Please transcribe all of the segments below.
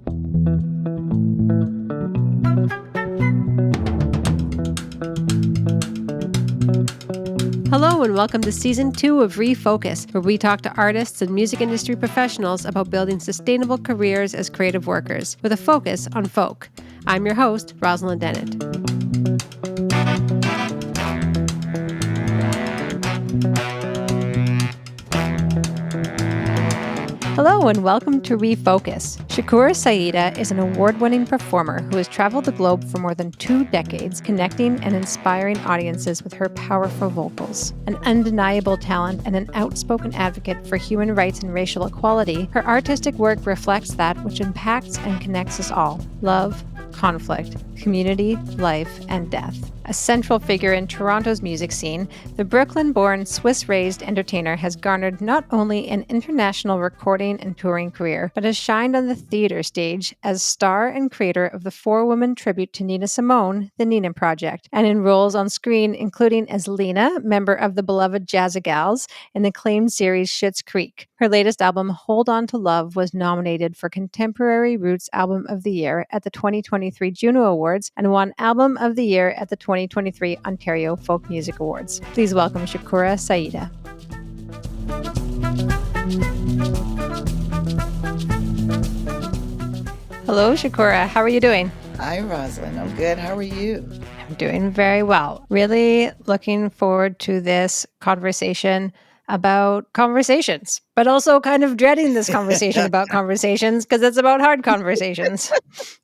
Hello and welcome to Season 2 of ReFolkUs, where we talk to artists and music industry professionals about building sustainable careers as creative workers, with a focus on folk. I'm your host, Rosalind Dennett. Hello and welcome to ReFolkUs. Shakura S'Aida is an award-winning performer who has traveled the globe for more than 2 decades, connecting and inspiring audiences with her powerful vocals. An undeniable talent and an outspoken advocate for human rights and racial equality, her artistic work reflects that which impacts and connects us all: love, conflict, community, life, and death. A central figure in Toronto's music scene, the Brooklyn-born, Swiss-raised entertainer has garnered not only an international recording and touring career, but has shined on the theater stage as star and creator of the 4-woman tribute to Nina Simone, the Nina Project, and in roles on screen including as Lena, member of the beloved Jazza Gals, in the acclaimed series Schitt's Creek. Her latest album, Hold On to Love, was nominated for Contemporary Roots Album of the Year at the 2023 Juno Awards and won Album of the Year at the 2023 Ontario Folk Music Awards. Please welcome Shakura S'Aida. Hello, Shakura. How are you doing? Hi, Rosalind. I'm good. How are you? I'm doing very well. Really looking forward to this conversation about conversations, but also kind of dreading this conversation about conversations because it's about hard conversations.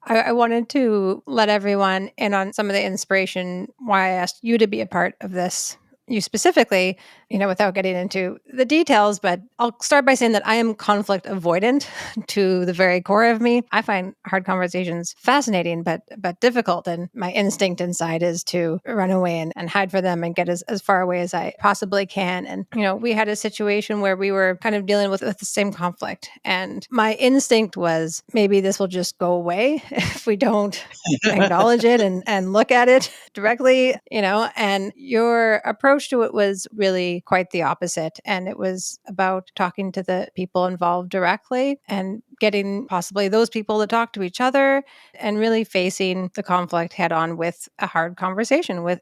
I wanted to let everyone in on some of the inspiration why I asked you to be a part of this. You specifically, without getting into the details, but I'll start by saying that I am conflict avoidant to the very core of me. I find hard conversations fascinating, but difficult. And my instinct inside is to run away and hide for them and get as far away as I possibly can. And, we had a situation where we were kind of dealing with the same conflict. And my instinct was maybe this will just go away if we don't acknowledge it and look at it directly, and your approach to it was really quite the opposite. And it was about talking to the people involved directly and getting possibly those people to talk to each other and really facing the conflict head on with a hard conversation with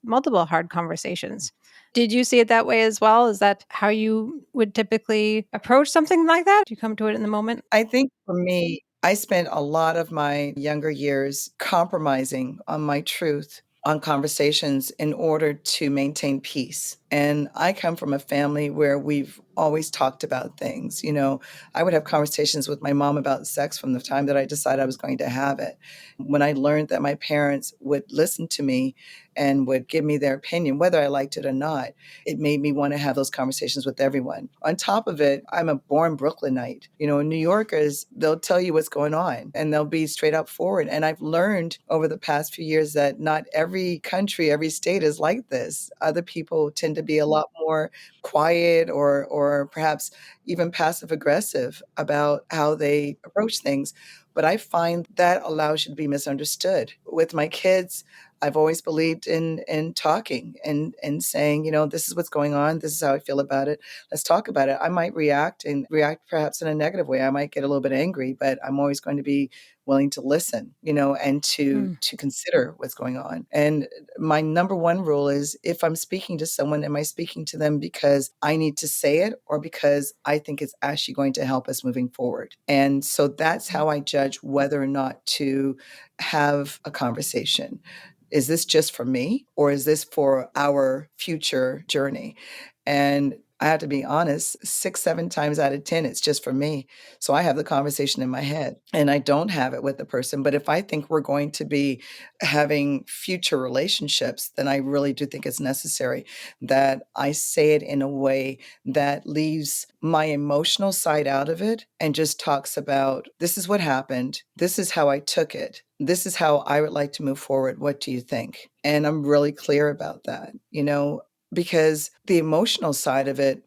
multiple hard conversations. Did you see it that way as well? Is that how you would typically approach something like that? Do you come to it in the moment? I think for me, I spent a lot of my younger years compromising on my truth on conversations in order to maintain peace. And I come from a family where we've always talked about things. I would have conversations with my mom about sex from the time that I decided I was going to have it. When I learned that my parents would listen to me and would give me their opinion, whether I liked it or not, it made me want to have those conversations with everyone. On top of it, I'm a born Brooklynite. New Yorkers, they'll tell you what's going on and they'll be straight up forward. And I've learned over the past few years that not every country, every state is like this. Other people tend to be a lot more quiet or perhaps even passive aggressive about how they approach things. But I find that allows you to be misunderstood. With my kids, I've always believed in talking and saying, this is what's going on. This is how I feel about it. Let's talk about it. I might react perhaps in a negative way. I might get a little bit angry, but I'm always going to be willing to listen, and to consider what's going on. And my number one rule is if I'm speaking to someone, am I speaking to them because I need to say it or because I think it's actually going to help us moving forward? And so that's how I judge whether or not to have a conversation. Is this just for me or is this for our future journey? And I have to be honest, 6, 7 times out of 10, it's just for me. So I have the conversation in my head and I don't have it with the person. But if I think we're going to be having future relationships, then I really do think it's necessary that I say it in a way that leaves my emotional side out of it and just talks about, this is what happened. This is how I took it. This is how I would like to move forward. What do you think? And I'm really clear about that, because the emotional side of it,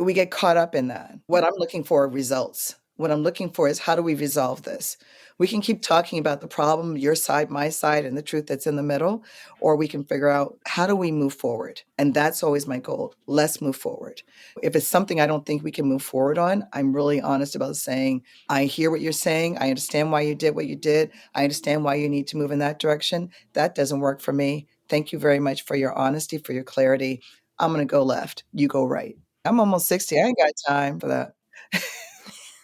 we get caught up in that. What I'm looking for are results. What I'm looking for is, how do we resolve this? We can keep talking about the problem, your side, my side, and the truth that's in the middle, or we can figure out, how do we move forward? And that's always my goal. Let's move forward. If it's something I don't think we can move forward on, I'm really honest about saying, I hear what you're saying. I understand why you did what you did. I understand why you need to move in that direction. That doesn't work for me. Thank you very much for your honesty, for your clarity. I'm going to go left. You go right. I'm almost 60. I ain't got time for that.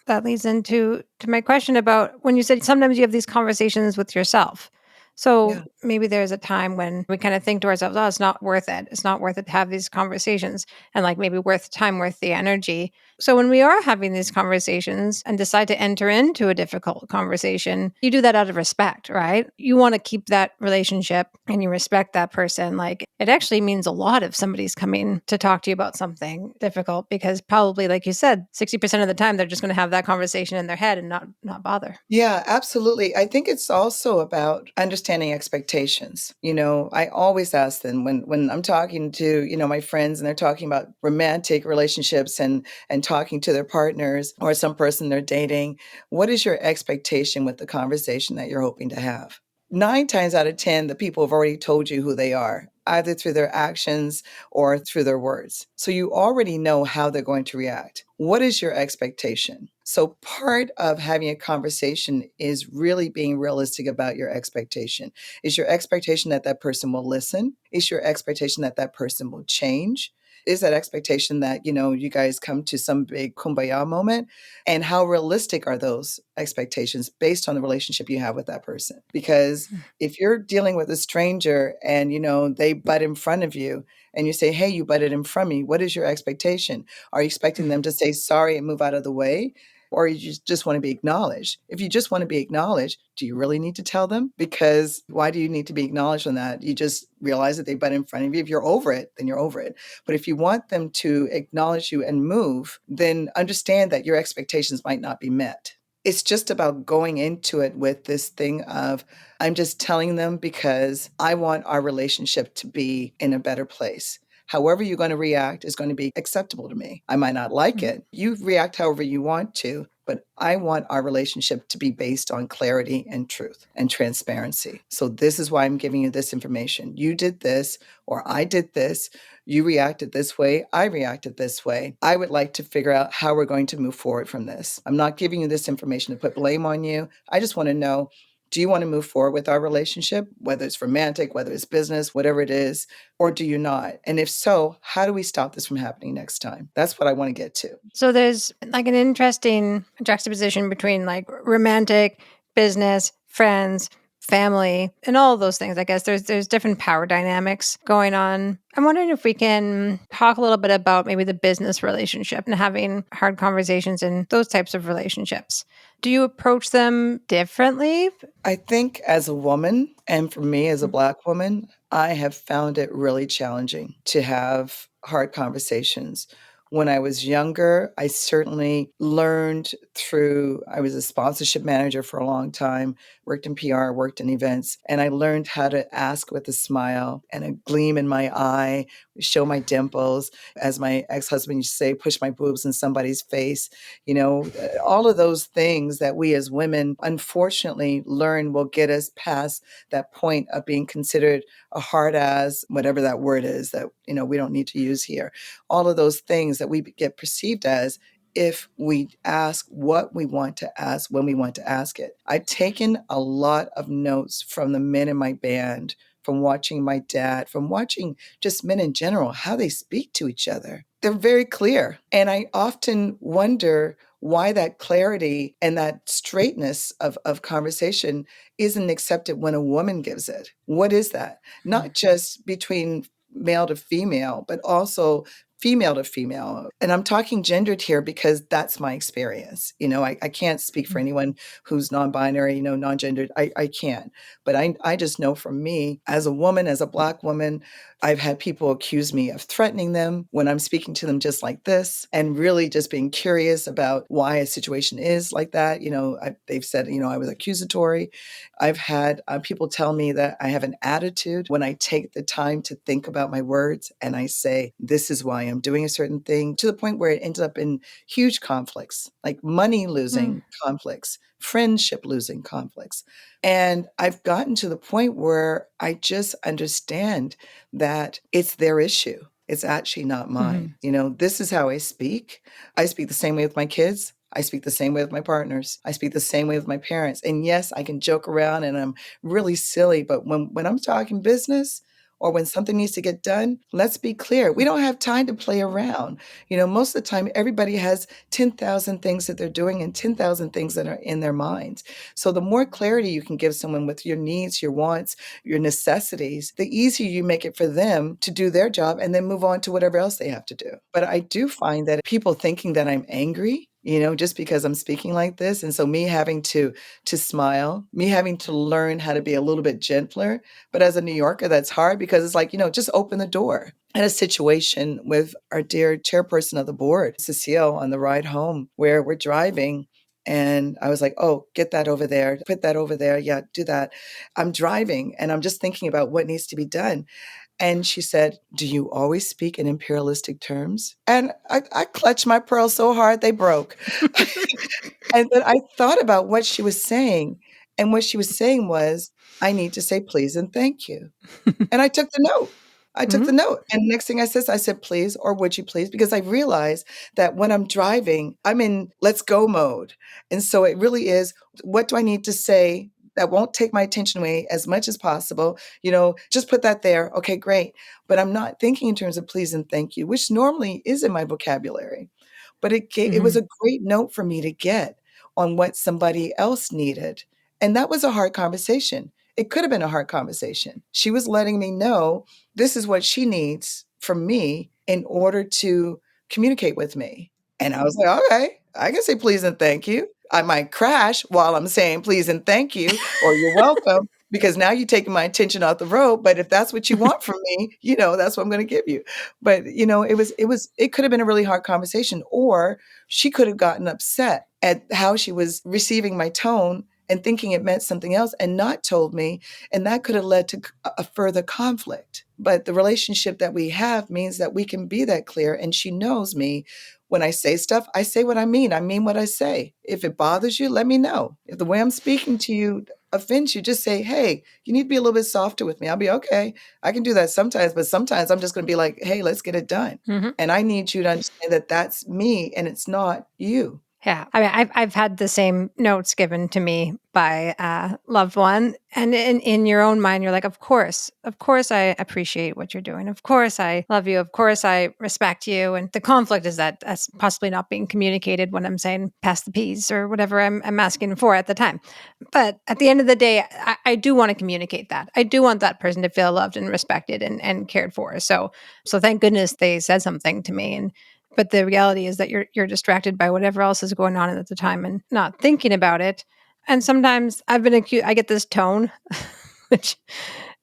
That leads into my question about when you said sometimes you have these conversations with yourself. So Yeah. maybe there's a time when we kind of think to ourselves, oh, it's not worth it. It's not worth it to have these conversations, and like maybe worth the time, worth the energy. So when we are having these conversations and decide to enter into a difficult conversation, you do that out of respect, right? You want to keep that relationship and you respect that person. Like it actually means a lot if somebody's coming to talk to you about something difficult, because probably, like you said, 60% of the time they're just going to have that conversation in their head and not bother. Yeah, absolutely. I think it's also about understanding expectations. I always ask them when I'm talking to, my friends, and they're talking about romantic relationships and talking to their partners or some person they're dating, what is your expectation with the conversation that you're hoping to have? 9 times out of 10, the people have already told you who they are, either through their actions or through their words. So you already know how they're going to react. What is your expectation? So part of having a conversation is really being realistic about your expectation. Is your expectation that that person will listen? Is your expectation that that person will change? Is that expectation that, you guys come to some big kumbaya moment? And how realistic are those expectations based on the relationship you have with that person? Because if you're dealing with a stranger and, they butt in front of you and you say, hey, you butted in front of me, what is your expectation? Are you expecting them to say sorry and move out of the way? Or you just want to be acknowledged? If you just want to be acknowledged, do you really need to tell them? Because why do you need to be acknowledged on that? You just realize that they butt in front of you. If you're over it, then you're over it. But if you want them to acknowledge you and move, then understand that your expectations might not be met. It's just about going into it with this thing of, I'm just telling them because I want our relationship to be in a better place. However you're going to react is going to be acceptable to me. I might not like it. You react however you want to, but I want our relationship to be based on clarity and truth and transparency. So this is why I'm giving you this information. You did this, or I did this. You reacted this way. I reacted this way. I would like to figure out how we're going to move forward from this. I'm not giving you this information to put blame on you. I just want to know, do you want to move forward with our relationship, whether it's romantic, whether it's business, whatever it is, or do you not? And if so, how do we stop this from happening next time? That's what I want to get to. So there's like an interesting juxtaposition between like romantic, business, friends, family, and all of those things. I guess there's different power dynamics going on. I'm wondering if we can talk a little bit about maybe the business relationship and having hard conversations in those types of relationships. Do you approach them differently? I think as a woman, and for me as a Black woman, I have found it really challenging to have hard conversations. When I was younger, I certainly learned through, I was a sponsorship manager for a long time, worked in PR, worked in events, and I learned how to ask with a smile and a gleam in my eye, show my dimples, as my ex-husband used to say, push my boobs in somebody's face. All of those things that we as women unfortunately learn will get us past that point of being considered a hard ass, whatever that word is that, we don't need to use here. All of those things that we get perceived as if we ask what we want to ask when we want to ask it. I've taken a lot of notes from the men in my band, from watching my dad, from watching just men in general, how they speak to each other. They're very clear. And I often wonder why that clarity and that straightness of conversation isn't accepted when a woman gives it. What is that? Not just between male to female, but also female to female. And I'm talking gendered here because that's my experience. I can't speak for anyone who's non-binary, non-gendered. I can't. But I just know from me, as a woman, as a Black woman, I've had people accuse me of threatening them when I'm speaking to them just like this, and really just being curious about why a situation is like that. They've said, I was accusatory. I've had people tell me that I have an attitude when I take the time to think about my words and I say, this is why am doing a certain thing, to the point where it ended up in huge conflicts, like money losing conflicts, friendship losing conflicts. And I've gotten to the point where I just understand that it's their issue. It's actually not mine. This is how I speak. I speak the same way with my kids. I speak the same way with my partners. I speak the same way with my parents. And yes, I can joke around and I'm really silly, but when I'm talking business or when something needs to get done, let's be clear. We don't have time to play around. Most of the time, everybody has 10,000 things that they're doing and 10,000 things that are in their minds. So the more clarity you can give someone with your needs, your wants, your necessities, the easier you make it for them to do their job and then move on to whatever else they have to do. But I do find that people thinking that I'm angry, just because I'm speaking like this. And so me having to smile, me having to learn how to be a little bit gentler. But as a New Yorker, that's hard because it's like, just open the door. I had a situation with our dear chairperson of the board, Cecile, on the ride home where we're driving. And I was like, oh, get that over there, put that over there. Yeah, do that. I'm driving and I'm just thinking about what needs to be done. And she said, do you always speak in imperialistic terms? And I clutched my pearls so hard they broke. And then I thought about what she was saying. And what she was saying was, I need to say please and thank you. And I took the note. I took the note. And next thing I said, please, or would you please? Because I realized that when I'm driving, I'm in let's go mode. And so it really is, what do I need to say that won't take my attention away as much as possible? Just put that there. Okay, great. But I'm not thinking in terms of please and thank you, which normally is in my vocabulary. But it was a great note for me to get on what somebody else needed. And that was a hard conversation. It could have been a hard conversation. She was letting me know this is what she needs from me in order to communicate with me. And I was like, okay, I can say please and thank you. I might crash while I'm saying please and thank you, or you're welcome, because now you're taking my attention off the road. But if that's what you want from me, that's what I'm going to give you. But it could have been a really hard conversation, or she could have gotten upset at how she was receiving my tone and thinking it meant something else and not told me. And that could have led to a further conflict. But the relationship that we have means that we can be that clear. And she knows me. When I say stuff, I say what I mean. I mean what I say. If it bothers you, let me know. If the way I'm speaking to you offends you, just say, hey, you need to be a little bit softer with me. I'll be okay. I can do that sometimes, but sometimes I'm just going to be like, hey, let's get it done. And I need you to understand that that's me and it's not you. Yeah. I mean, I've had the same notes given to me by a loved one. And in your own mind, you're like, of course, I appreciate what you're doing. Of course, I love you. Of course, I respect you. And the conflict is that that's possibly not being communicated when I'm saying pass the peas or whatever I'm asking for at the time. But at the end of the day, I do want to communicate that. I do want that person to feel loved and respected and cared for. So thank goodness they said something to me. But the reality is that you're distracted by whatever else is going on at the time and not thinking about it. And sometimes I've been accused. I get this tone, which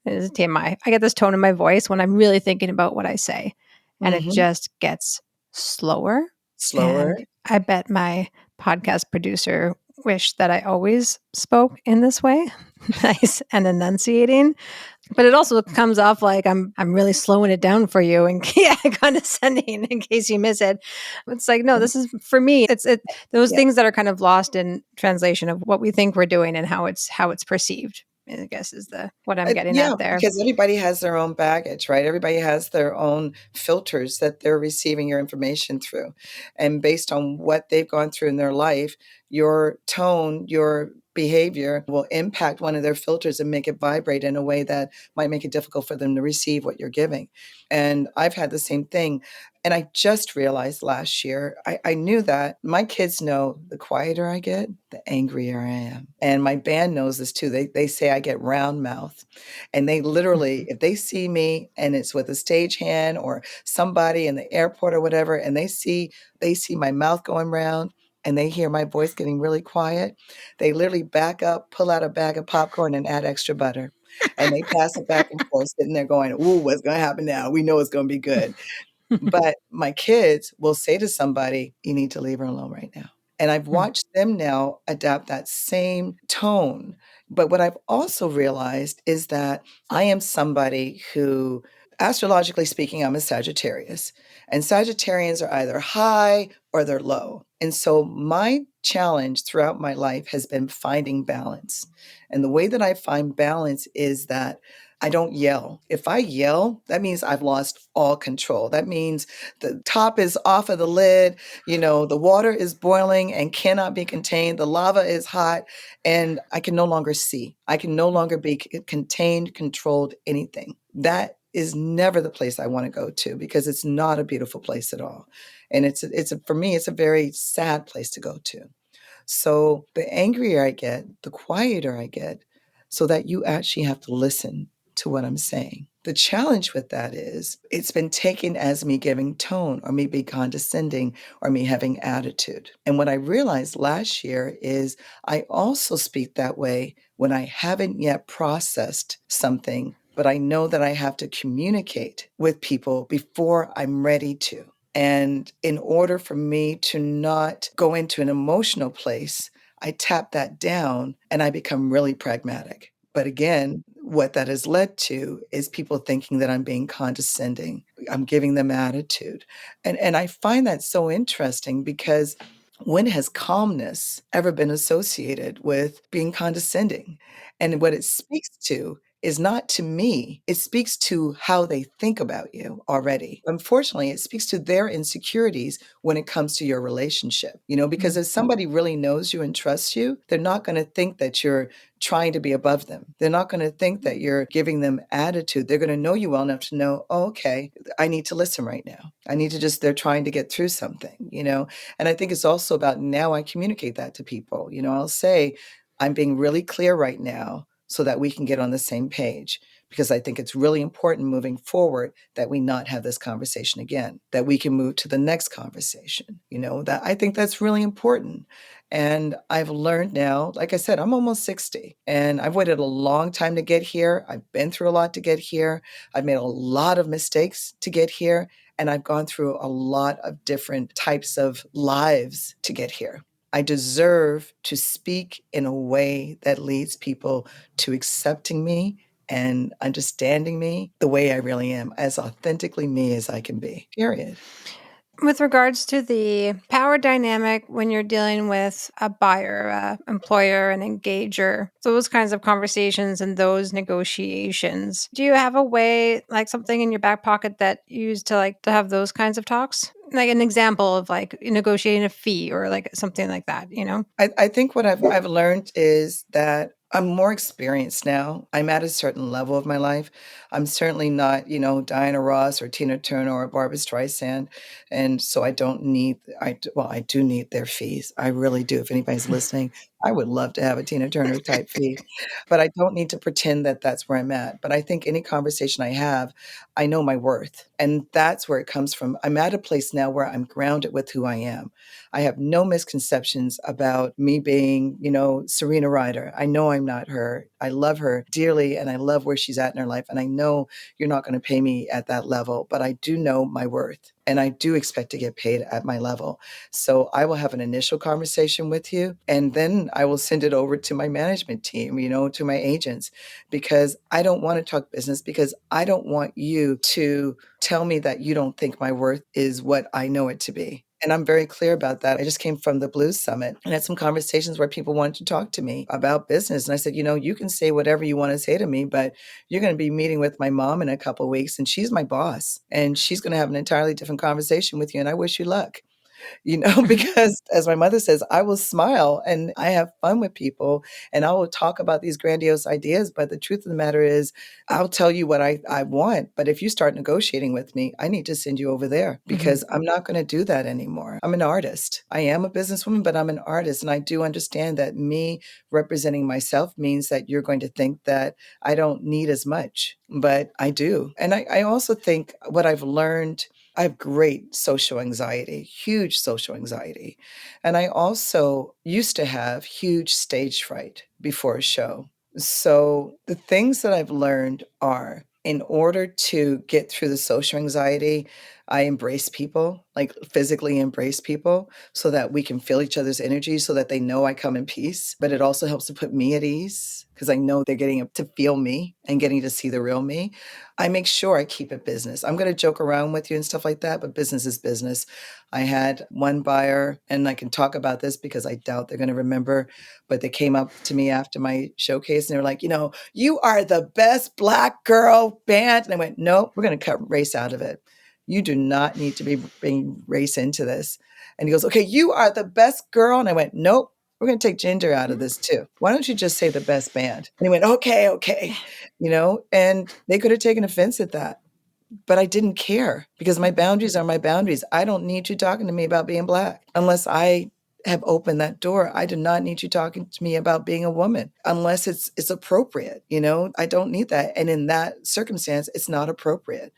is TMI. I get this tone in my voice when I'm really thinking about what I say, and it just gets slower. And I bet my podcast producer wished that I always spoke in this way, nice and enunciating. But it also comes off like I'm really slowing it down for you and condescending in case you miss it. It's like, no, this is for me. It's those things that are kind of lost in translation of what we think we're doing and how it's perceived, I guess is what I'm getting at there. Because everybody has their own baggage, right? Everybody has their own filters that they're receiving your information through. And based on what they've gone through in their life, your tone, your behavior will impact one of their filters and make it vibrate in a way that might make it difficult for them to receive what you're giving. And I've had the same thing. And I just realized last year, I knew that my kids know the quieter I get, the angrier I am. And my band knows this too. They say I get round mouth. And they literally, if they see me and it's with a stagehand or somebody in the airport or whatever, and they see my mouth going round, and they hear my voice getting really quiet, they literally back up, pull out a bag of popcorn and add extra butter. And they pass it back and forth, sitting there going, ooh, what's going to happen now? We know it's going to be good. But my kids will say to somebody, you need to leave her alone right now. And I've watched them now adapt that same tone. But what I've also realized is that I am somebody who astrologically speaking, I'm a Sagittarius, and Sagittarians are either high or they're low. And so my challenge throughout my life has been finding balance. And the way that I find balance is that I don't yell. If I yell, that means I've lost all control. That means the top is off of the lid, the water is boiling and cannot be contained, the lava is hot, and I can no longer see. I can no longer be contained, controlled, anything. That is never the place I want to go to, because it's not a beautiful place at all. And for me, it's a very sad place to go to. So the angrier I get, the quieter I get, so that you actually have to listen to what I'm saying. The challenge with that is it's been taken as me giving tone, or me being condescending, or me having attitude. And what I realized last year is I also speak that way when I haven't yet processed something, but I know that I have to communicate with people before I'm ready to. And in order for me to not go into an emotional place, I tap that down and I become really pragmatic. But again, what that has led to is people thinking that I'm being condescending. I'm giving them attitude. And I find that so interesting, because when has calmness ever been associated with being condescending? And what it speaks to is not to me, it speaks to how they think about you already. Unfortunately, it speaks to their insecurities when it comes to your relationship, because if somebody really knows you and trusts you, they're not going to think that you're trying to be above them. They're not going to think that you're giving them attitude. They're going to know you well enough to know, oh, okay, I need to listen right now. I need to they're trying to get through something. And I think it's also about, now I communicate that to people. I'll say, I'm being really clear right now so that we can get on the same page, because I think it's really important moving forward that we not have this conversation again, that we can move to the next conversation. That I think that's really important. And I've learned now, like I said, I'm almost 60, and I've waited a long time to get here. I've been through a lot to get here. I've made a lot of mistakes to get here, and I've gone through a lot of different types of lives to get here. I deserve to speak in a way that leads people to accepting me and understanding me the way I really am, as authentically me as I can be, period. With regards to the power dynamic when you're dealing with a buyer, employer, an engager, those kinds of conversations and those negotiations, do you have a way, like something in your back pocket that you use to have those kinds of talks? Like an example of negotiating a fee or something like that? I think what I've learned is that I'm more experienced now. I'm at a certain level of my life. I'm certainly not, Diana Ross or Tina Turner or Barbara Streisand. And so I don't need, I do need their fees. I really do. If anybody's listening, I would love to have a Tina Turner type fee, but I don't need to pretend that that's where I'm at. But I think any conversation I have, I know my worth. And that's where it comes from. I'm at a place now where I'm grounded with who I am. I have no misconceptions about me being, Serena Ryder. I know I'm not her. I love her dearly, and I love where she's at in her life. And I know you're not going to pay me at that level, but I do know my worth, and I do expect to get paid at my level. So I will have an initial conversation with you, and then I will send it over to my management team, to my agents, because I don't want to talk business, because I don't want you to tell me that you don't think my worth is what I know it to be. And I'm very clear about that. I just came from the Blues Summit and had some conversations where people wanted to talk to me about business. And I said, you can say whatever you want to say to me, but you're going to be meeting with my mom in a couple of weeks, and she's my boss, and she's going to have an entirely different conversation with you. And I wish you luck. Because as my mother says, I will smile and I have fun with people, and I will talk about these grandiose ideas. But the truth of the matter is, I'll tell you what I want. But if you start negotiating with me, I need to send you over there, because I'm not going to do that anymore. I'm an artist. I am a businesswoman, but I'm an artist. And I do understand that me representing myself means that you're going to think that I don't need as much, but I do. And I also think what I've learned, I have great social anxiety, huge social anxiety. And I also used to have huge stage fright before a show. So the things that I've learned are, in order to get through the social anxiety, I embrace people, like physically embrace people so that we can feel each other's energy so that they know I come in peace. But it also helps to put me at ease because I know they're getting to feel me and getting to see the real me. I make sure I keep it business. I'm going to joke around with you and stuff like that, but business is business. I had one buyer, and I can talk about this because I doubt they're going to remember, but they came up to me after my showcase and they were like, you are the best Black girl band. And I went, no, we're going to cut race out of it. You do not need to be bringing race into this. And he goes, okay, you are the best girl. And I went, nope, we're going to take gender out of this too. Why don't you just say the best band? And he went, okay, and they could have taken offense at that. But I didn't care because my boundaries are my boundaries. I don't need you talking to me about being Black unless I have opened that door. I do not need you talking to me about being a woman unless it's appropriate. I don't need that. And in that circumstance, it's not appropriate.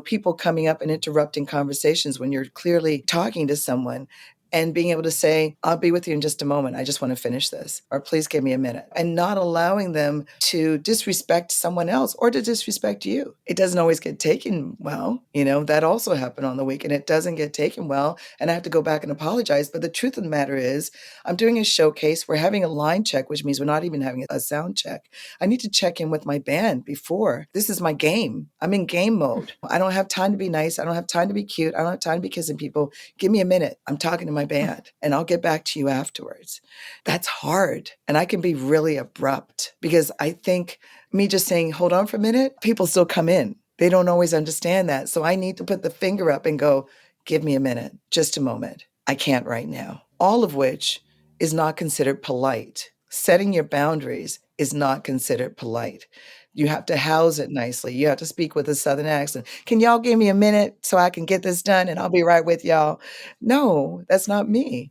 People coming up and interrupting conversations when you're clearly talking to someone and being able to say, I'll be with you in just a moment. I just want to finish this, or please give me a minute, and not allowing them to disrespect someone else or to disrespect you. It doesn't always get taken well. That also happened on the weekend. It doesn't get taken well, and I have to go back and apologize. But the truth of the matter is, I'm doing a showcase. We're having a line check, which means we're not even having a sound check. I need to check in with my band before. This is my game. I'm in game mode. I don't have time to be nice. I don't have time to be cute. I don't have time to be kissing people. Give me a minute. I'm talking to my band and I'll get back to you afterwards. That's hard. And I can be really abrupt because I think me just saying, hold on for a minute, people still come in. They don't always understand that. So I need to put the finger up and go, give me a minute, just a moment. I can't right now. All of which is not considered polite. Setting your boundaries is not considered polite. You have to house it nicely. You have to speak with a Southern accent. Can y'all give me a minute so I can get this done and I'll be right with y'all? No, that's not me,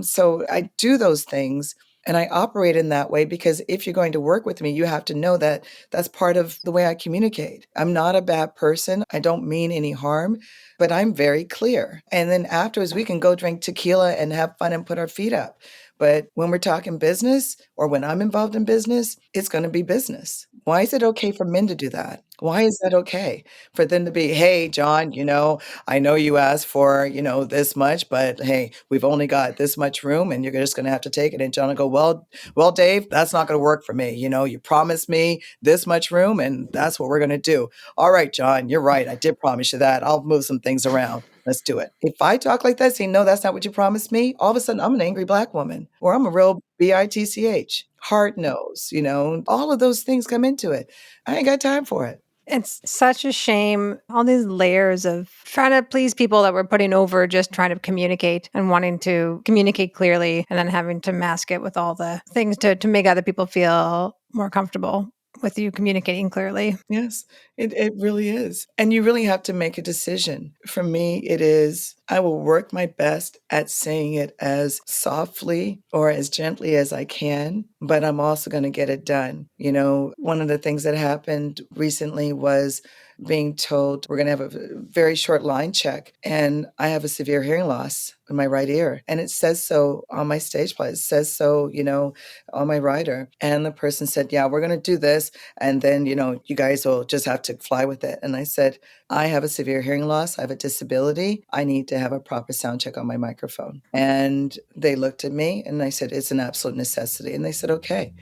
So I do those things and I operate in that way because if you're going to work with me, you have to know that that's part of the way I communicate. I'm not a bad person. I don't mean any harm, but I'm very clear. And then afterwards, we can go drink tequila and have fun and put our feet up. But when we're talking business or when I'm involved in business, it's going to be business. Why is it okay for men to do that? Why is that okay for them to be, hey, John, I know you asked for, this much, but hey, we've only got this much room and you're just going to have to take it. And John will go, well, Dave, that's not going to work for me. You promised me this much room and that's what we're going to do. All right, John, you're right. I did promise you that. I'll move some things around. Let's do it. If I talk like that, saying, no, that's not what you promised me, all of a sudden I'm an angry Black woman or I'm a real bitch, hard nose, all of those things come into it. I ain't got time for it. It's such a shame, all these layers of trying to please people that we're putting over just trying to communicate and wanting to communicate clearly and then having to mask it with all the things to make other people feel more comfortable with you communicating clearly. Yes, it really is. And you really have to make a decision. For me, it is, I will work my best at saying it as softly or as gently as I can, but I'm also going to get it done. One of the things that happened recently was being told we're going to have a very short line check and I have a severe hearing loss in my right ear. And it says so on my stage play. It says so, on my rider. And the person said, yeah, we're going to do this. And then, you guys will just have to fly with it. And I said, I have a severe hearing loss. I have a disability. I need to have a proper sound check on my microphone. And they looked at me and I said, it's an absolute necessity. And they said, okay.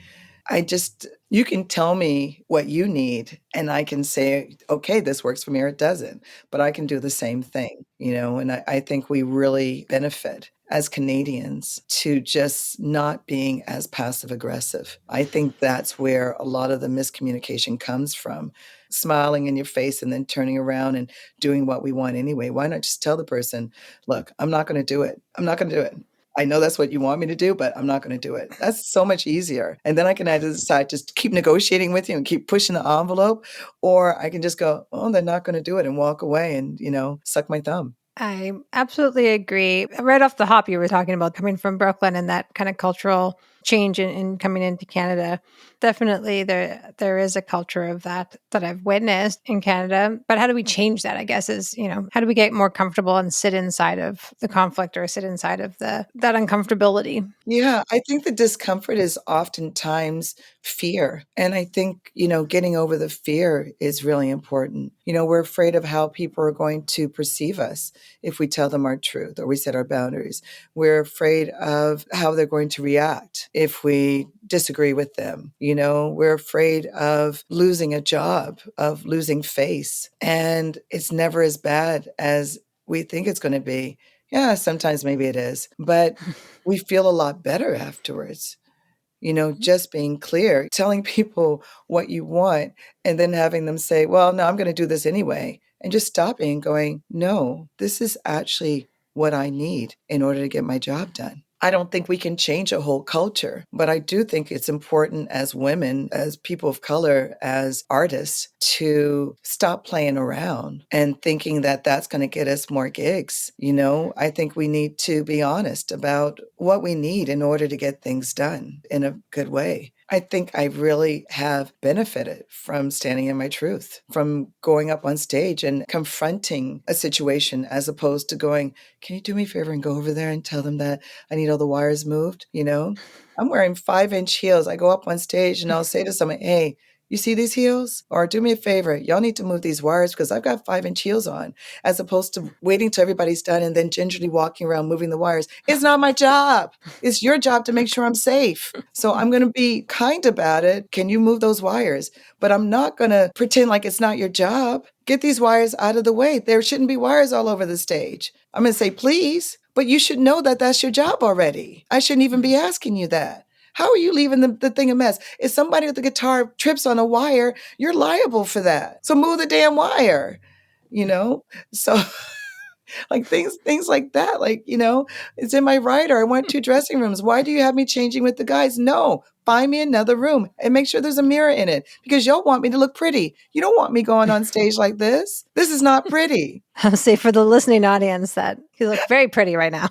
You can tell me what you need and I can say, okay, this works for me or it doesn't, but I can do the same thing, and I think we really benefit as Canadians to just not being as passive aggressive. I think that's where a lot of the miscommunication comes from. Smiling in your face and then turning around and doing what we want anyway. Why not just tell the person, look, I'm not going to do it. I'm not going to do it. I know that's what you want me to do, but I'm not going to do it. That's so much easier. And then I can either decide just keep negotiating with you and keep pushing the envelope, or I can just go, oh, they're not going to do it and walk away and, suck my thumb. I absolutely agree. Right off the hop, you were talking about coming from Brooklyn and that kind of cultural change in coming into Canada. Definitely there is a culture of that I've witnessed in Canada. But how do we change that, I guess, is, how do we get more comfortable and sit inside of the conflict or sit inside of that uncomfortability? Yeah, I think the discomfort is oftentimes fear. And I think, getting over the fear is really important. We're afraid of how people are going to perceive us if we tell them our truth or we set our boundaries. We're afraid of how they're going to react if we disagree with them. We're afraid of losing a job, of losing face. And it's never as bad as we think it's going to be. Yeah, sometimes maybe it is, but we feel a lot better afterwards. Just being clear, telling people what you want, and then having them say, well, no, I'm going to do this anyway. And just stopping and going, no, this is actually what I need in order to get my job done. I don't think we can change a whole culture, but I do think it's important as women, as people of color, as artists, to stop playing around and thinking that that's going to get us more gigs. I think we need to be honest about what we need in order to get things done in a good way. I think I really have benefited from standing in my truth, from going up on stage and confronting a situation as opposed to going, can you do me a favor and go over there and tell them that I need all the wires moved? I'm wearing 5-inch heels. I go up on stage and I'll say to someone, hey, you see these heels? Or do me a favor, y'all need to move these wires because I've got 5-inch heels on, as opposed to waiting till everybody's done and then gingerly walking around moving the wires. It's not my job. It's your job to make sure I'm safe. So I'm going to be kind about it. Can you move those wires? But I'm not going to pretend like it's not your job. Get these wires out of the way. There shouldn't be wires all over the stage. I'm going to say, please, but you should know that that's your job already. I shouldn't even be asking you that. How are you leaving the thing a mess? If somebody with the guitar trips on a wire, you're liable for that. So move the damn wire, So like things like that, it's in my rider. I want 2 dressing rooms. Why do you have me changing with the guys? No, find me another room and make sure there's a mirror in it because y'all want me to look pretty. You don't want me going on stage like this. This is not pretty. I'll say for the listening audience that you look very pretty right now.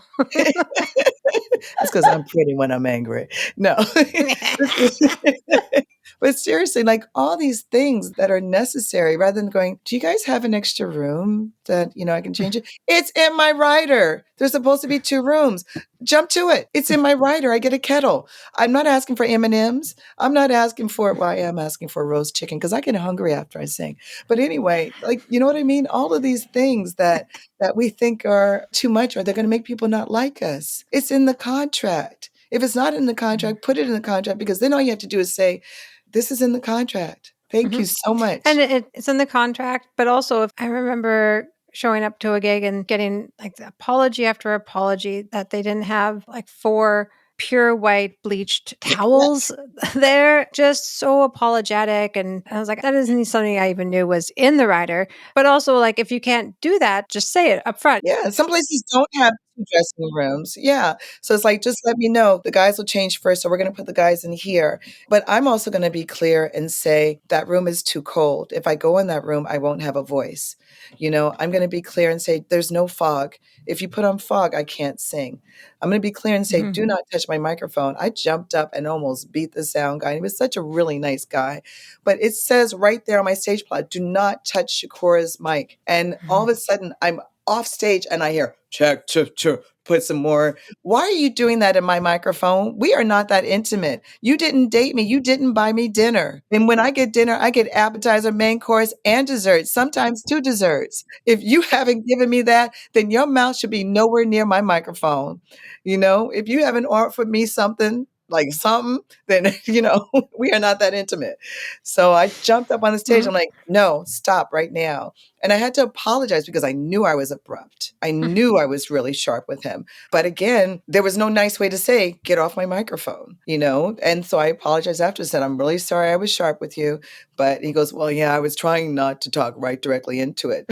That's because I'm pretty when I'm angry. No. But seriously, like all these things that are necessary rather than going, do you guys have an extra room that, I can change it? It's in my rider. There's supposed to be 2 rooms. Jump to it. It's in my rider. I get a kettle. I'm not asking for M&Ms. I'm not asking for, well, I am asking for roast chicken because I get hungry after I sing. But anyway, you know what I mean? All of these things that we think are too much or they're going to make people not like us. It's in the contract. If it's not in the contract, put it in the contract because then all you have to do is say, this is in the contract. Thank you so much. And it's in the contract, but also if I remember showing up to a gig and getting like apology after apology that they didn't have like 4 pure white bleached towels there, just so apologetic. And I was like, that isn't something I even knew was in the rider. But also, like, if you can't do that, just say it up front. Yeah, some places don't have 2 dressing rooms. Yeah. So it's like, just let me know. The guys will change first, so we're gonna put the guys in here. But I'm also gonna be clear and say, that room is too cold. If I go in that room, I won't have a voice. I'm gonna be clear and say, there's no fog. If you put on fog, I can't sing. I'm gonna be clear and say, do not touch my microphone. I jumped up and almost beat the sound guy. He was such a really nice guy. But it says right there on my stage plot, do not touch Shakura's mic. And all of a sudden, I'm off stage and I hear, check, put some more. Why are you doing that in my microphone? We are not that intimate. You didn't date me. You didn't buy me dinner. And when I get dinner, I get appetizer, main course, and dessert, sometimes 2 desserts. If you haven't given me that, then your mouth should be nowhere near my microphone. If you haven't offered me something, then, we are not that intimate. So I jumped up on the stage. I'm like, no, stop right now. And I had to apologize because I knew I was abrupt. I knew I was really sharp with him. But again, there was no nice way to say, get off my microphone, And so I apologized after, said, I'm really sorry I was sharp with you. But he goes, well, yeah, I was trying not to talk right directly into it.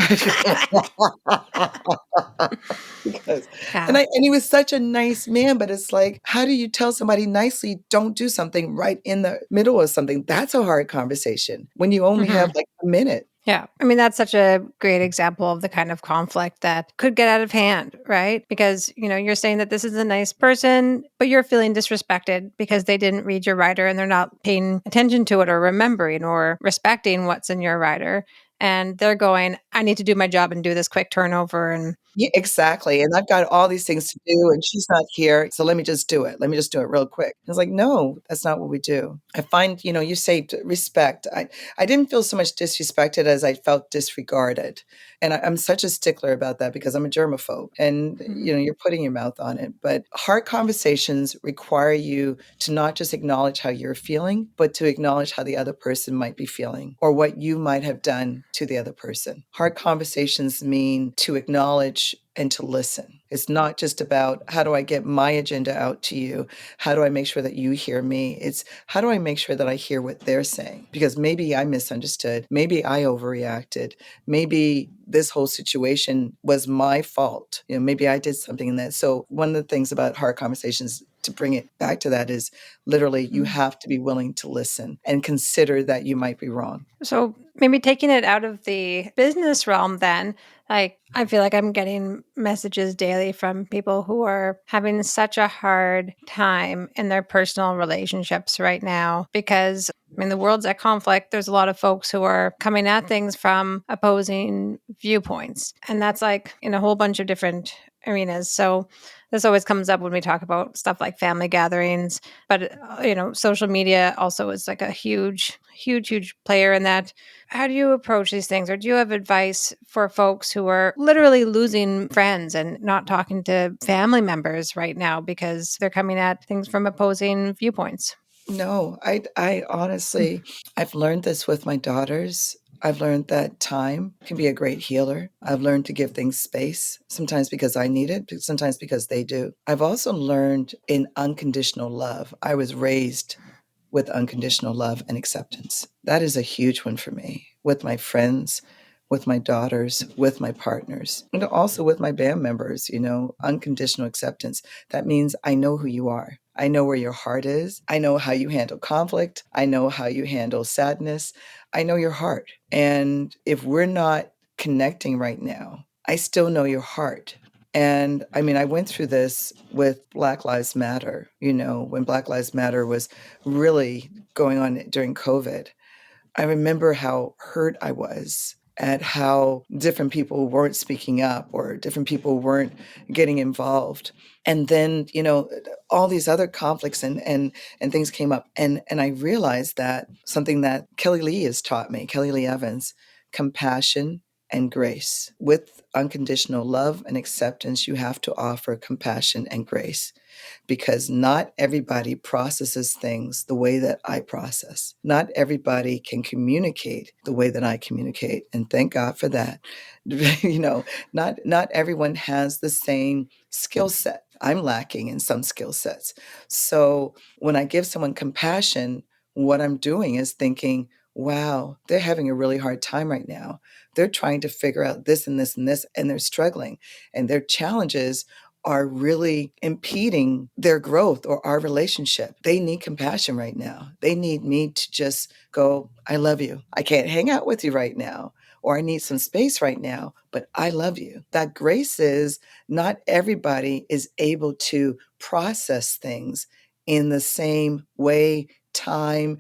And he was such a nice man, but it's like, how do you tell somebody nicely, don't do something right in the middle of something? That's a hard conversation when you only have like a minute. Yeah. I mean, that's such a great example of the kind of conflict that could get out of hand, right? Because, you're saying that this is a nice person, but you're feeling disrespected because they didn't read your rider and they're not paying attention to it or remembering or respecting what's in your rider. And they're going, I need to do my job and do this quick turnover. And Yeah, exactly, and I've got all these things to do, and she's not here, so let me just do it. Let me just do it real quick. It's like, no, that's not what we do. I find, you say respect. I didn't feel so much disrespected as I felt disregarded, and I'm such a stickler about that because I'm a germaphobe, and you're putting your mouth on it. But hard conversations require you to not just acknowledge how you're feeling, but to acknowledge how the other person might be feeling or what you might have done to the other person. Hard conversations mean to acknowledge and to listen. It's not just about how do I get my agenda out to you? How do I make sure that you hear me? It's how do I make sure that I hear what they're saying? Because maybe I misunderstood. Maybe I overreacted. Maybe this whole situation was my fault. Maybe I did something in that. So one of the things about hard conversations, to bring it back to that, is literally you have to be willing to listen and consider that you might be wrong. So maybe taking it out of the business realm, then, like, I feel like I'm getting messages daily from people who are having such a hard time in their personal relationships right now because, I mean, the world's at conflict. There's a lot of folks who are coming at things from opposing viewpoints. And that's like in a whole bunch of different arenas. So this always comes up when we talk about stuff like family gatherings, but social media also is like a huge player in that. How do you approach these things, or do you have advice for folks who are literally losing friends and not talking to family members right now because they're coming at things from opposing viewpoints? No, I honestly, I've learned this with my daughters. I've learned that time can be a great healer. I've learned to give things space, sometimes because I need it, but sometimes because they do. I've also learned in unconditional love. I was raised with unconditional love and acceptance. That is a huge one for me with my friends, with my daughters, with my partners, and also with my band members, unconditional acceptance. That means I know who you are. I know where your heart is. I know how you handle conflict. I know how you handle sadness. I know your heart. And if we're not connecting right now, I still know your heart. And I mean, I went through this with Black Lives Matter, when Black Lives Matter was really going on during COVID. I remember how hurt I was at how different people weren't speaking up or different people weren't getting involved. And then, all these other conflicts and things came up. And I realized that something that Kelly Lee has taught me, Kelly Lee Evans, compassion and grace. With unconditional love and acceptance, you have to offer compassion and grace because not everybody processes things the way that I process. Not everybody can communicate the way that I communicate, and thank God for that. Not everyone has the same skill set. I'm lacking in some skill sets. So when I give someone compassion, what I'm doing is thinking, wow, they're having a really hard time right now. They're trying to figure out this and this and this, and they're struggling. And their challenges are really impeding their growth or our relationship. They need compassion right now. They need me to just go, I love you. I can't hang out with you right now, or I need some space right now, but I love you. That grace is not everybody is able to process things in the same way, time,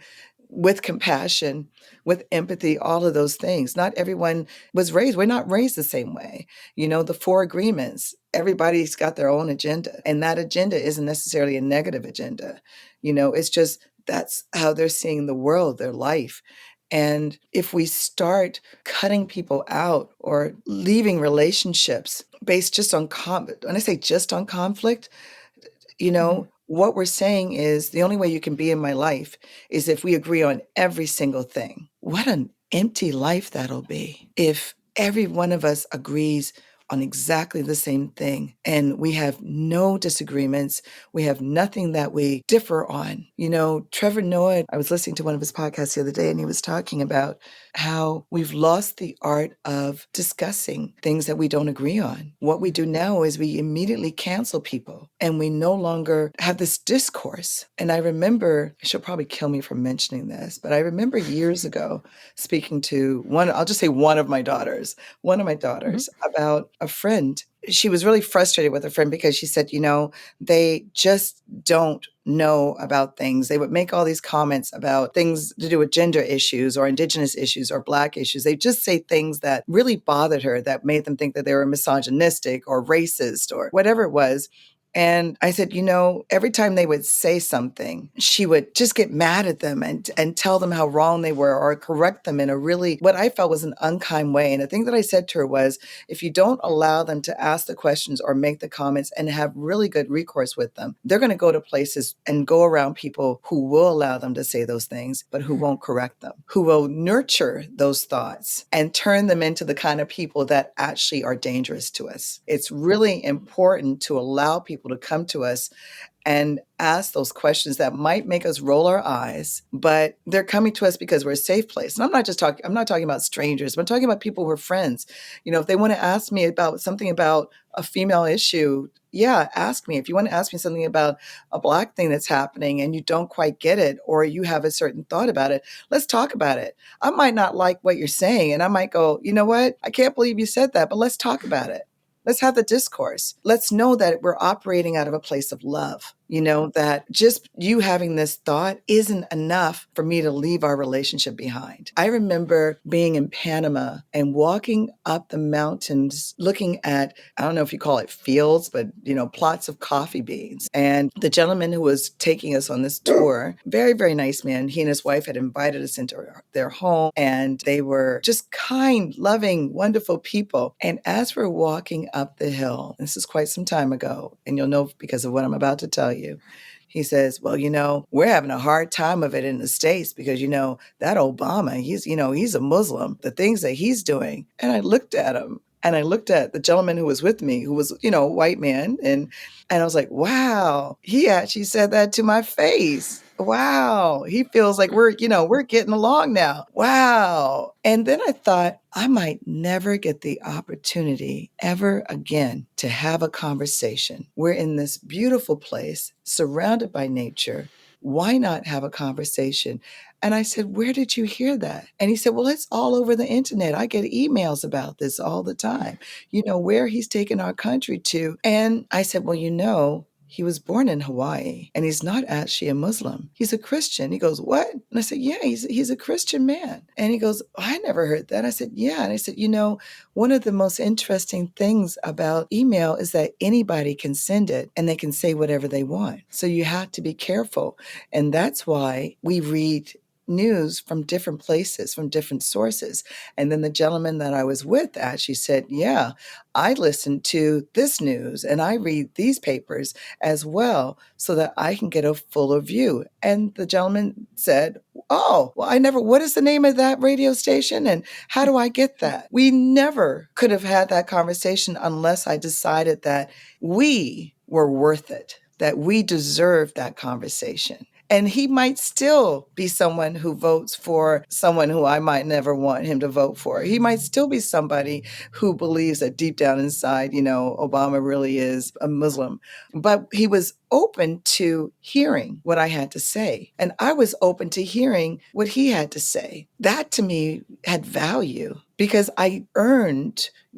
with compassion, with empathy, all of those things. Not everyone we're not raised the same way. The four agreements, everybody's got their own agenda, and that agenda isn't necessarily a negative agenda. It's just that's how they're seeing the world, their life. And if we start cutting people out or leaving relationships based just on when I say just on conflict, what we're saying is the only way you can be in my life is if we agree on every single thing. What an empty life that'll be if every one of us agrees on exactly the same thing. And we have no disagreements. We have nothing that we differ on. Trevor Noah, I was listening to one of his podcasts the other day, and he was talking about how we've lost the art of discussing things that we don't agree on. What we do now is we immediately cancel people, and we no longer have this discourse. And I remember, she'll probably kill me for mentioning this, but I remember years ago speaking to I'll just say one of my daughters about a friend. She was really frustrated with a friend because she said, they just don't know about things. They would make all these comments about things to do with gender issues or indigenous issues or Black issues. They just say things that really bothered her, that made them think that they were misogynistic or racist or whatever it was. And I said, every time they would say something, she would just get mad at them and tell them how wrong they were or correct them in a really, what I felt was an unkind way. And the thing that I said to her was, if you don't allow them to ask the questions or make the comments and have really good recourse with them, they're going to go to places and go around people who will allow them to say those things, but who won't correct them, who will nurture those thoughts and turn them into the kind of people that actually are dangerous to us. It's really important to allow people to come to us and ask those questions that might make us roll our eyes, but they're coming to us because we're a safe place. And I'm not talking about strangers, but I'm talking about people who are friends. If they want to ask me about something about a female issue, yeah, ask me. If you want to ask me something about a Black thing that's happening and you don't quite get it, or you have a certain thought about it, let's talk about it. I might not like what you're saying, and I might go, you know what? I can't believe you said that, but let's talk about it. Let's have the discourse. Let's know that we're operating out of a place of love. That just you having this thought isn't enough for me to leave our relationship behind. I remember being in Panama and walking up the mountains, looking at, I don't know if you call it fields, but, plots of coffee beans. And the gentleman who was taking us on this tour, very, very nice man, he and his wife had invited us into their home, and they were just kind, loving, wonderful people. And as we're walking up the hill, this is quite some time ago, and you'll know because of what I'm about to tell you, he says, well, we're having a hard time of it in the States because, that Obama, he's a Muslim, the things that he's doing. And I looked at him, and I looked at the gentleman who was with me, who was, a white man. And I was like, wow, he actually said that to my face. Wow. He feels like we're getting along now. Wow. And then I thought, I might never get the opportunity ever again to have a conversation. We're in this beautiful place, surrounded by nature. Why not have a conversation? And I said, where did you hear that? And he said, well, it's all over the internet. I get emails about this all the time, where he's taken our country to. And I said, well, he was born in Hawaii, and he's not actually a Muslim. He's a Christian. He goes, what? And I said, yeah, he's a Christian man. And he goes, oh, I never heard that. I said, yeah. And I said, one of the most interesting things about email is that anybody can send it and they can say whatever they want. So you have to be careful. And that's why we read news from different places, from different sources. And then the gentleman that I was with actually said, yeah, I listen to this news and I read these papers as well so that I can get a fuller view. And the gentleman said, oh, well, what is the name of that radio station? And how do I get that? We never could have had that conversation unless I decided that we were worth it, that we deserved that conversation. And he might still be someone who votes for someone who I might never want him to vote for. He might still be somebody who believes that deep down inside, Obama really is a Muslim. But he was open to hearing what I had to say. And I was open to hearing what he had to say. That to me had value because I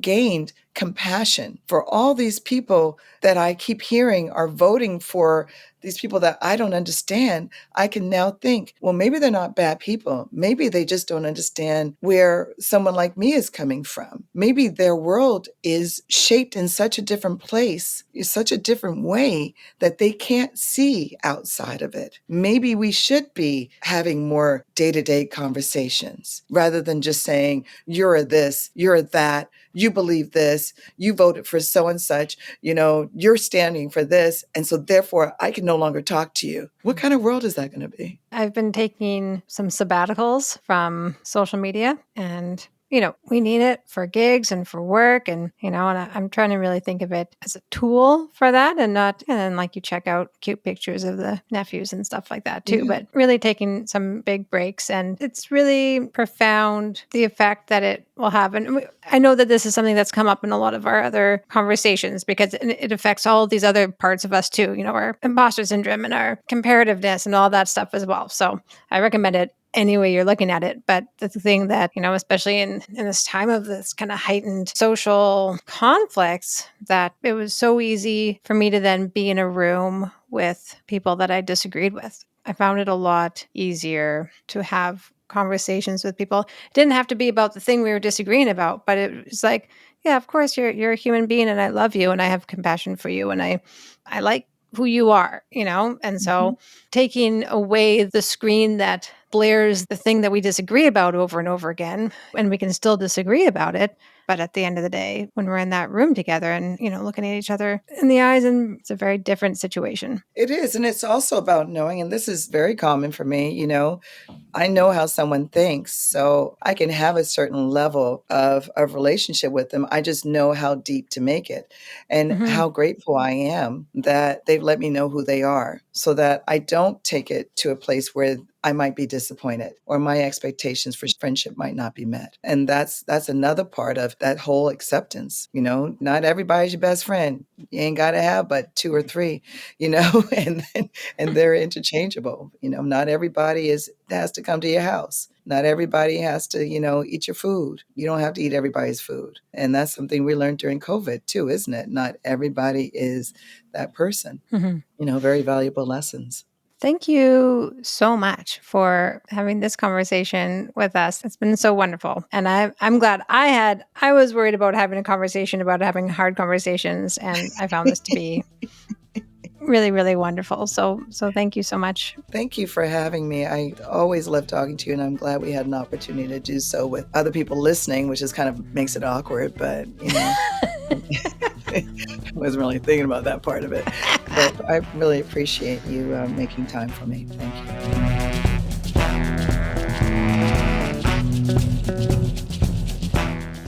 gained compassion for all these people that I keep hearing are voting for these people that I don't understand. I can now think, well, maybe they're not bad people. Maybe they just don't understand where someone like me is coming from. Maybe their world is shaped in such a different place, is such a different way that they can't see outside of it. Maybe we should be having more day-to-day conversations rather than just saying, you're a this, you're a that, you believe this, you voted for so and such, you're standing for this. And so therefore I can no longer talk to you. What kind of world is that going to be? I've been taking some sabbaticals from social media, and we need it for gigs and for work and I'm trying to really think of it as a tool for that and then like you check out cute pictures of the nephews and stuff like that too, Yeah. but really taking some big breaks. And it's really profound the effect that it will have. And I know that this is something that's come up in a lot of our other conversations because it affects all these other parts of us too, our imposter syndrome and our comparativeness and all that stuff as well. So I recommend it any way you're looking at it. But the thing that, especially in this time of this kind of heightened social conflicts, that it was so easy for me to then be in a room with people that I disagreed with. I found it a lot easier to have conversations with people. It didn't have to be about the thing we were disagreeing about, but it was like, yeah, of course you're a human being and I love you and I have compassion for you and I like who you are, And so taking away the screen that blares the thing that we disagree about over and over again, and we can still disagree about it. But at the end of the day, when we're in that room together and, looking at each other in the eyes, and it's a very different situation. It is. And it's also about knowing, and this is very common for me, I know how someone thinks, so I can have a certain level of relationship with them. I just know how deep to make it and how grateful I am that they've let me know who they are so that I don't take it to a place where I might be disappointed or my expectations for friendship might not be met. And that's another part of that whole acceptance. Not everybody's your best friend. You ain't got to have but 2 or 3, and they're interchangeable. Not everybody has to come to your house. Not everybody has to, eat your food. You don't have to eat everybody's food. And that's something we learned during COVID too, isn't it? Not everybody is that person. Very valuable lessons. Thank you so much for having this conversation with us. It's been so wonderful. And I'm glad I was worried about having a conversation about having hard conversations. And I found this to be really, really wonderful. So thank you so much. Thank you for having me. I always love talking to you, and I'm glad we had an opportunity to do so with other people listening, which is kind of makes it awkward, but I wasn't really thinking about that part of it. But I really appreciate you making time for me. Thank you.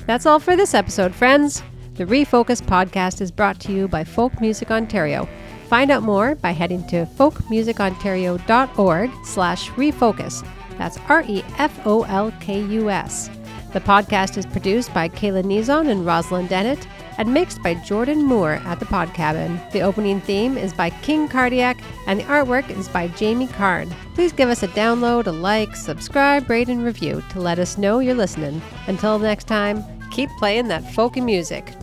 That's all for this episode, friends. The ReFolkUs podcast is brought to you by Folk Music Ontario. Find out more by heading to folkmusicontario.org/refocus. That's ReFolkus. The podcast is produced by Kayla Nizon and Rosalind Dennett and mixed by Jordan Moore at the Pod Cabin. The opening theme is by King Cardiac and the artwork is by Jamie Carn. Please give us a download, a like, subscribe, rate, and review to let us know you're listening. Until next time, keep playing that folky music.